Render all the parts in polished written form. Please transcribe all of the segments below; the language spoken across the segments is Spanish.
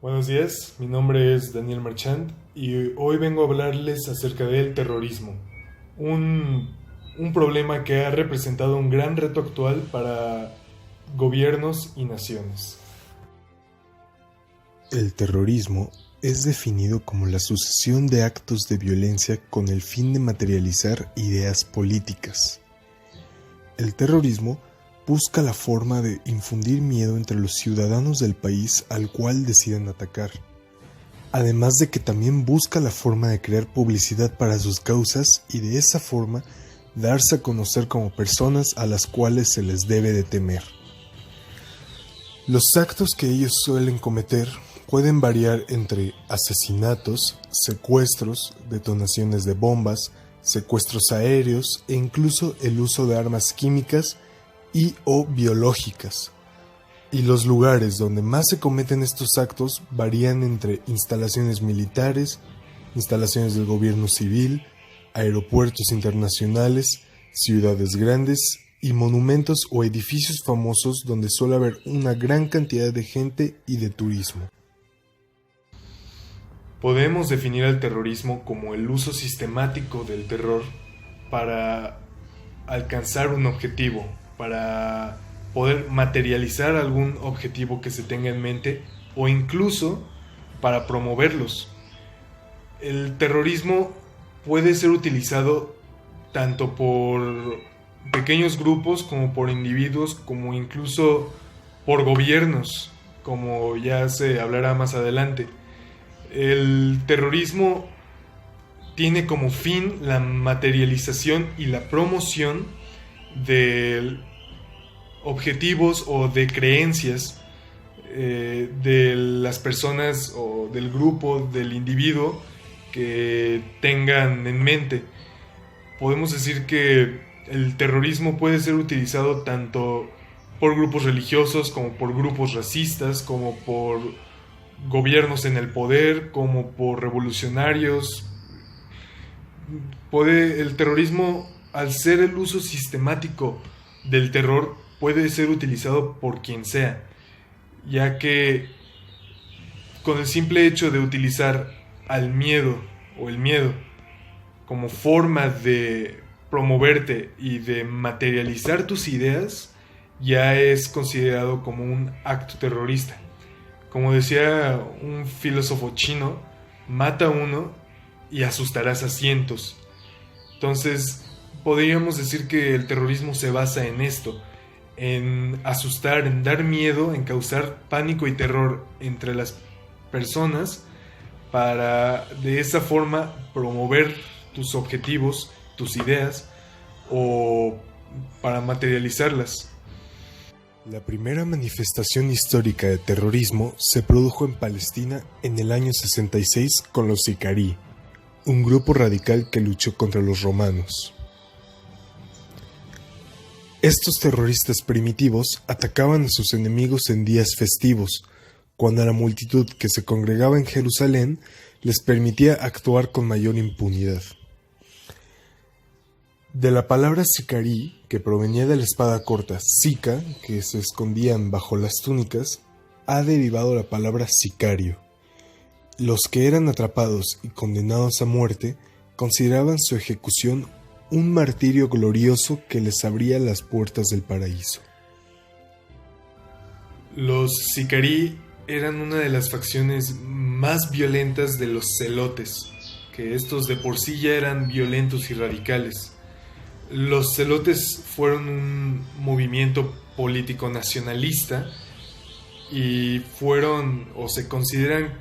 Buenos días, mi nombre es Daniel Marchand y hoy vengo a hablarles acerca del terrorismo, un, un problema que ha representado un gran reto actual para gobiernos y naciones. El terrorismo es definido como la sucesión de actos de violencia con el fin de materializar ideas políticas. El terrorismo busca la forma de infundir miedo entre los ciudadanos del país al cual deciden atacar, además de que también busca la forma de crear publicidad para sus causas y de esa forma darse a conocer como personas a las cuales se les debe de temer. Los actos que ellos suelen cometer pueden variar entre asesinatos, secuestros, detonaciones de bombas, secuestros aéreos e incluso el uso de armas químicas y o biológicas. Y los lugares donde más se cometen estos actos varían entre instalaciones militares, instalaciones del gobierno civil, aeropuertos internacionales, ciudades grandes y monumentos o edificios famosos donde suele haber una gran cantidad de gente y de turismo. Podemos definir al terrorismo como el uso sistemático del terror para alcanzar un objetivo, para poder materializar algún objetivo que se tenga en mente o incluso para promoverlos. El terrorismo puede ser utilizado tanto por pequeños grupos como por individuos, como incluso por gobiernos, como ya se hablará más adelante. El terrorismo tiene como fin la materialización y la promoción de objetivos o de creencias de las personas o del grupo, del individuo que tengan en mente. Podemos decir que el terrorismo puede ser utilizado tanto por grupos religiosos como por grupos racistas, como por gobiernos en el poder, como por revolucionarios. El terrorismo, al ser el uso sistemático del terror, puede ser utilizado por quien sea, ya que con el simple hecho de utilizar al miedo o el miedo como forma de promoverte y de materializar tus ideas, ya es considerado como un acto terrorista. Como decía un filósofo chino, mata a uno y asustarás a cientos. Entonces, podríamos decir que el terrorismo se basa en esto, en asustar, en dar miedo, en causar pánico y terror entre las personas para de esa forma promover tus objetivos, tus ideas o para materializarlas. La primera manifestación histórica de terrorismo se produjo en Palestina en el año 66 con los sicarí, un grupo radical que luchó contra los romanos. Estos terroristas primitivos atacaban a sus enemigos en días festivos, cuando la multitud que se congregaba en Jerusalén les permitía actuar con mayor impunidad. De la palabra sicarí, que provenía de la espada corta sica, que se escondían bajo las túnicas, ha derivado la palabra sicario. Los que eran atrapados y condenados a muerte consideraban su ejecución un martirio glorioso que les abría las puertas del paraíso. Los sicarí eran una de las facciones más violentas de los celotes, que estos de por sí ya eran violentos y radicales. Los celotes fueron un movimiento político nacionalista y fueron, o se consideran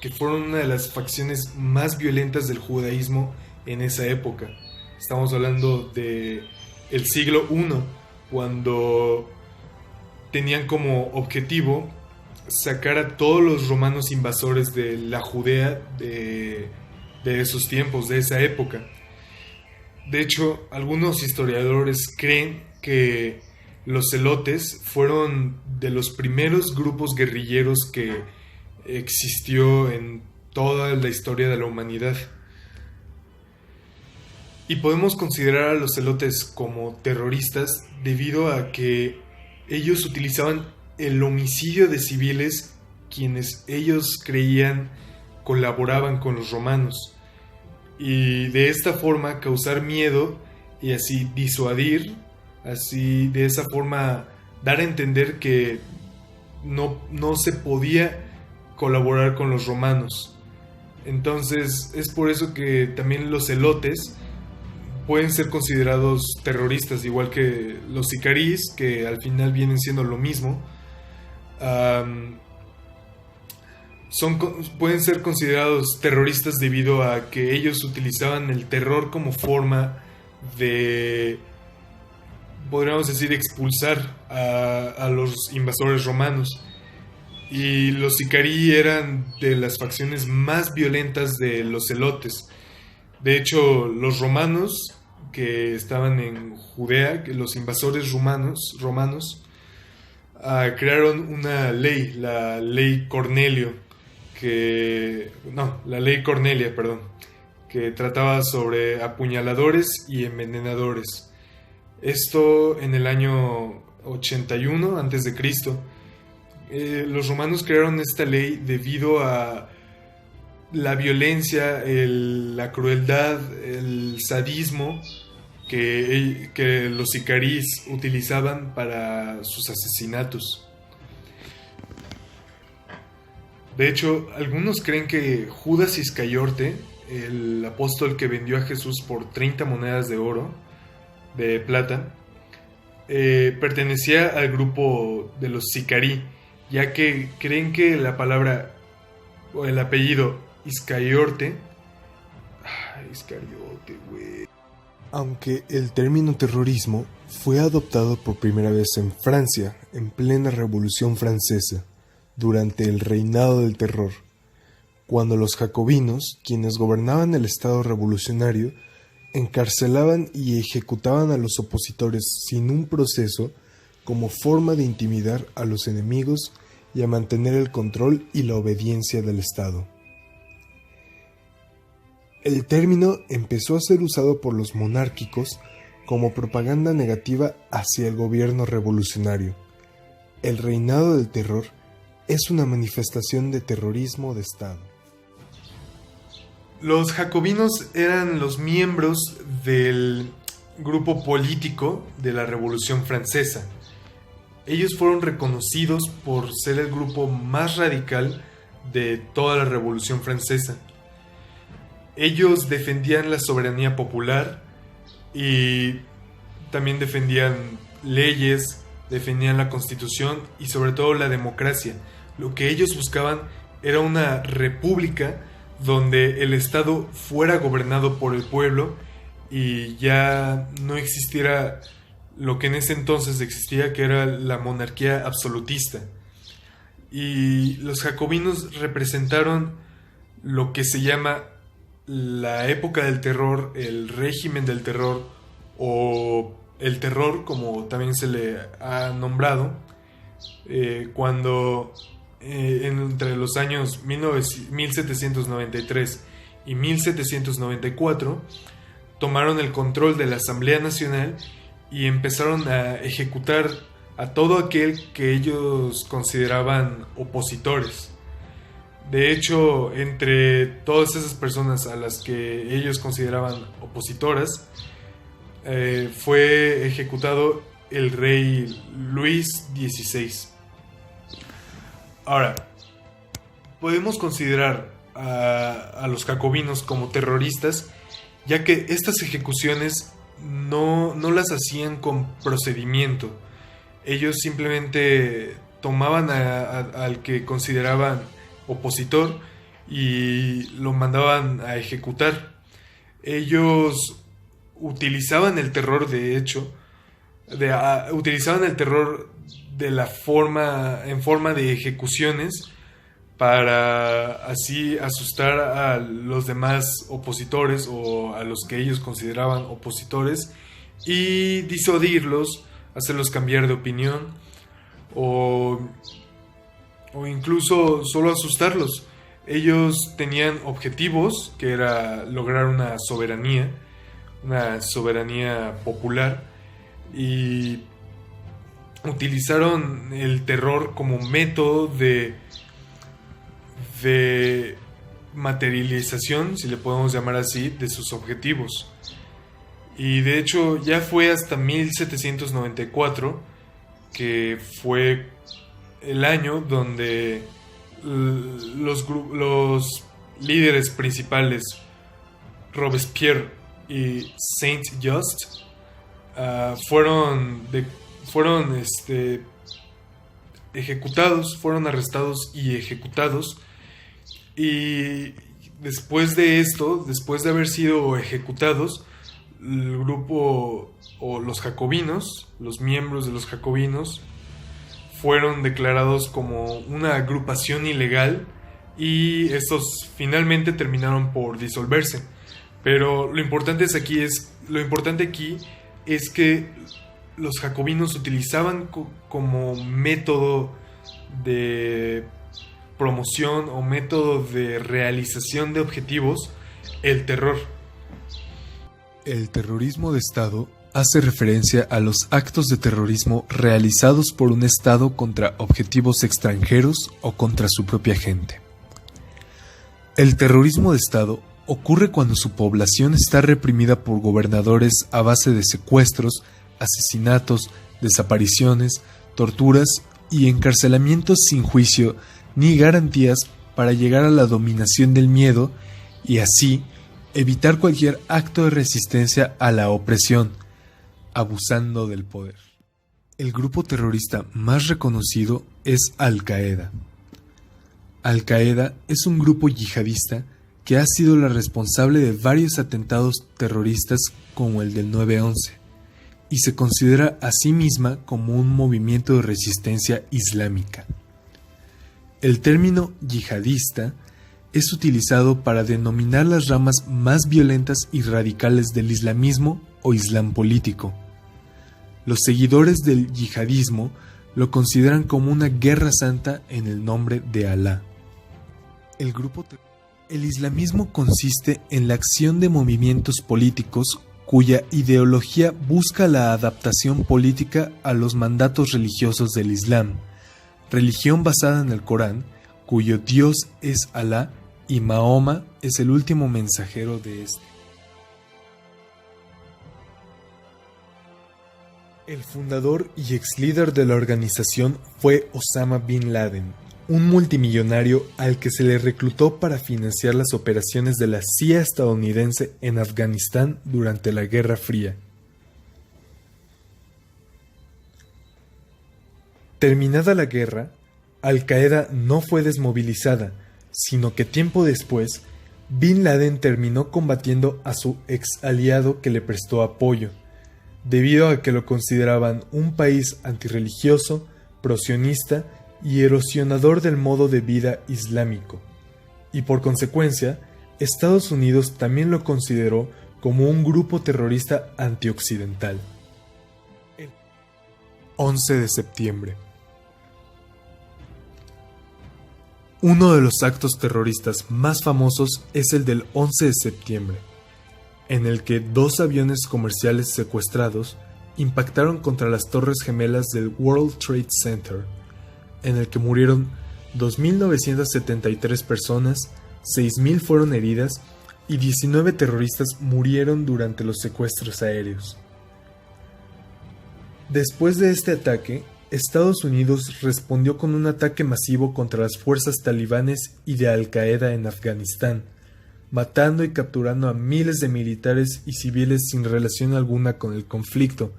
que fueron una de las facciones más violentas del judaísmo en esa época. Estamos hablando de el siglo I, cuando tenían como objetivo sacar a todos los romanos invasores de la Judea de esos tiempos, de esa época. De hecho, algunos historiadores creen que los celotes fueron de los primeros grupos guerrilleros que existió en toda la historia de la humanidad. Y podemos considerar a los celotes como terroristas debido a que ellos utilizaban el homicidio de civiles quienes ellos creían colaboraban con los romanos, y de esta forma causar miedo y así disuadir, así de esa forma dar a entender que no se podía colaborar con los romanos. Entonces es por eso que también los celotes pueden ser considerados terroristas, igual que los sicaríes, que al final vienen siendo lo mismo. Pueden ser considerados terroristas debido a que ellos utilizaban el terror como forma de, podríamos decir, expulsar a los invasores romanos. Y los sicarii eran de las facciones más violentas de los celotes. De hecho, los romanos que estaban en Judea, que los invasores romanos crearon una ley, la ley Cornelia, que trataba sobre apuñaladores y envenenadores. Esto en el año 81 a.C. Los romanos crearon esta ley debido a la violencia, la crueldad, el sadismo que los sicaríes utilizaban para sus asesinatos. De hecho, algunos creen que Judas Iscariote, el apóstol que vendió a Jesús por 30 monedas de plata, pertenecía al grupo de los sicarí, ya que creen que la palabra o el apellido Iscariote, güey. Aunque el término terrorismo fue adoptado por primera vez en Francia en plena Revolución Francesa, durante el Reinado del Terror, cuando los jacobinos, quienes gobernaban el Estado revolucionario, encarcelaban y ejecutaban a los opositores sin un proceso como forma de intimidar a los enemigos y a mantener el control y la obediencia del Estado. El término empezó a ser usado por los monárquicos como propaganda negativa hacia el gobierno revolucionario. El Reinado del Terror es una manifestación de terrorismo de Estado. Los jacobinos eran los miembros del grupo político de la Revolución Francesa. Ellos fueron reconocidos por ser el grupo más radical de toda la Revolución Francesa. Ellos defendían la soberanía popular y también defendían leyes, defendían la Constitución y sobre todo la democracia. Lo que ellos buscaban era una república donde el Estado fuera gobernado por el pueblo y ya no existiera lo que en ese entonces existía, que era la monarquía absolutista. Y los jacobinos representaron lo que se llama la época del terror, el régimen del terror o el terror, como también se le ha nombrado, cuando entre los años 1793 y 1794 tomaron el control de la Asamblea Nacional y empezaron a ejecutar a todo aquel que ellos consideraban opositores. De hecho, entre todas esas personas a las que ellos consideraban opositoras, fue ejecutado el rey Luis XVI. Ahora, podemos considerar a los jacobinos como terroristas, ya que estas ejecuciones no las hacían con procedimiento. Ellos simplemente tomaban al que consideraban opositor y lo mandaban a ejecutar. Ellos utilizaban el terror, de hecho, utilizaban el terror en forma de ejecuciones para así asustar a los demás opositores o a los que ellos consideraban opositores y disuadirlos, hacerlos cambiar de opinión o incluso solo asustarlos. Ellos tenían objetivos, que era lograr una soberanía popular, y utilizaron el terror como método de de materialización, si le podemos llamar así, de sus objetivos. Y de hecho ya fue hasta 1794, que fue el año donde los líderes principales, Robespierre y Saint-Just, fueron ejecutados, fueron arrestados y ejecutados. Y después de esto, después de haber sido ejecutados, el grupo o los jacobinos, los miembros de los jacobinos, fueron declarados como una agrupación ilegal y estos finalmente terminaron por disolverse. Pero lo importante aquí es que los jacobinos utilizaban como método de promoción o método de realización de objetivos el terror. El terrorismo de Estado hace referencia a los actos de terrorismo realizados por un Estado contra objetivos extranjeros o contra su propia gente. El terrorismo de Estado ocurre cuando su población está reprimida por gobernadores a base de secuestros, asesinatos, desapariciones, torturas y encarcelamientos sin juicio ni garantías para llegar a la dominación del miedo y así evitar cualquier acto de resistencia a la opresión, abusando del poder. El grupo terrorista más reconocido es Al-Qaeda. Al-Qaeda es un grupo yihadista que ha sido la responsable de varios atentados terroristas como el del 9/11 y se considera a sí misma como un movimiento de resistencia islámica. El término yihadista es utilizado para denominar las ramas más violentas y radicales del islamismo o islam político. Los seguidores del yihadismo lo consideran como una guerra santa en el nombre de Alá. El islamismo consiste en la acción de movimientos políticos cuya ideología busca la adaptación política a los mandatos religiosos del Islam, religión basada en el Corán, cuyo Dios es Alá y Mahoma es el último mensajero de este. El fundador y ex líder de la organización fue Osama Bin Laden, un multimillonario al que se le reclutó para financiar las operaciones de la CIA estadounidense en Afganistán durante la Guerra Fría. Terminada la guerra, Al-Qaeda no fue desmovilizada, sino que tiempo después, Bin Laden terminó combatiendo a su ex aliado que le prestó apoyo, debido a que lo consideraban un país antirreligioso, prosionista y erosionador del modo de vida islámico, y por consecuencia, Estados Unidos también lo consideró como un grupo terrorista antioccidental. 11 de septiembre. Uno de los actos terroristas más famosos es el del 11 de septiembre, en el que 2 aviones comerciales secuestrados impactaron contra las torres gemelas del World Trade Center, en el que murieron 2.973 personas, 6.000 fueron heridas y 19 terroristas murieron durante los secuestros aéreos. Después de este ataque, Estados Unidos respondió con un ataque masivo contra las fuerzas talibanes y de Al-Qaeda en Afganistán, matando y capturando a miles de militares y civiles sin relación alguna con el conflicto,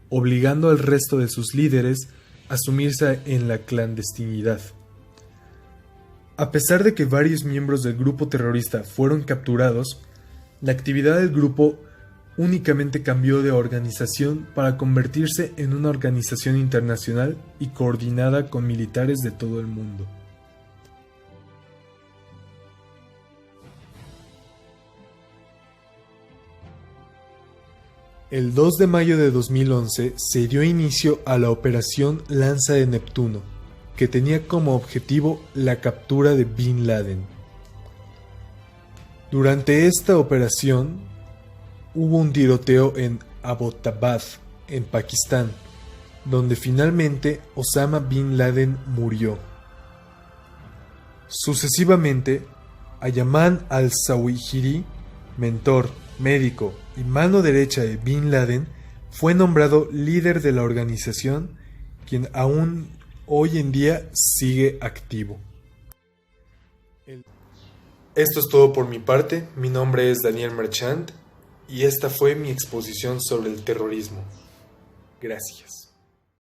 obligando al resto de sus líderes a sumirse en la clandestinidad. A pesar de que varios miembros del grupo terrorista fueron capturados, la actividad del grupo únicamente cambió de organización para convertirse en una organización internacional y coordinada con militares de todo el mundo. El 2 de mayo de 2011 se dio inicio a la Operación Lanza de Neptuno, que tenía como objetivo la captura de Bin Laden. Durante esta operación, hubo un tiroteo en Abbottabad, en Pakistán, donde finalmente Osama Bin Laden murió. Sucesivamente, Ayman al-Zawahiri, mentor, médico y mano derecha de Bin Laden, fue nombrado líder de la organización, quien aún hoy en día sigue activo. Esto es todo por mi parte. Mi nombre es Daniel Marchand y esta fue mi exposición sobre el terrorismo. Gracias.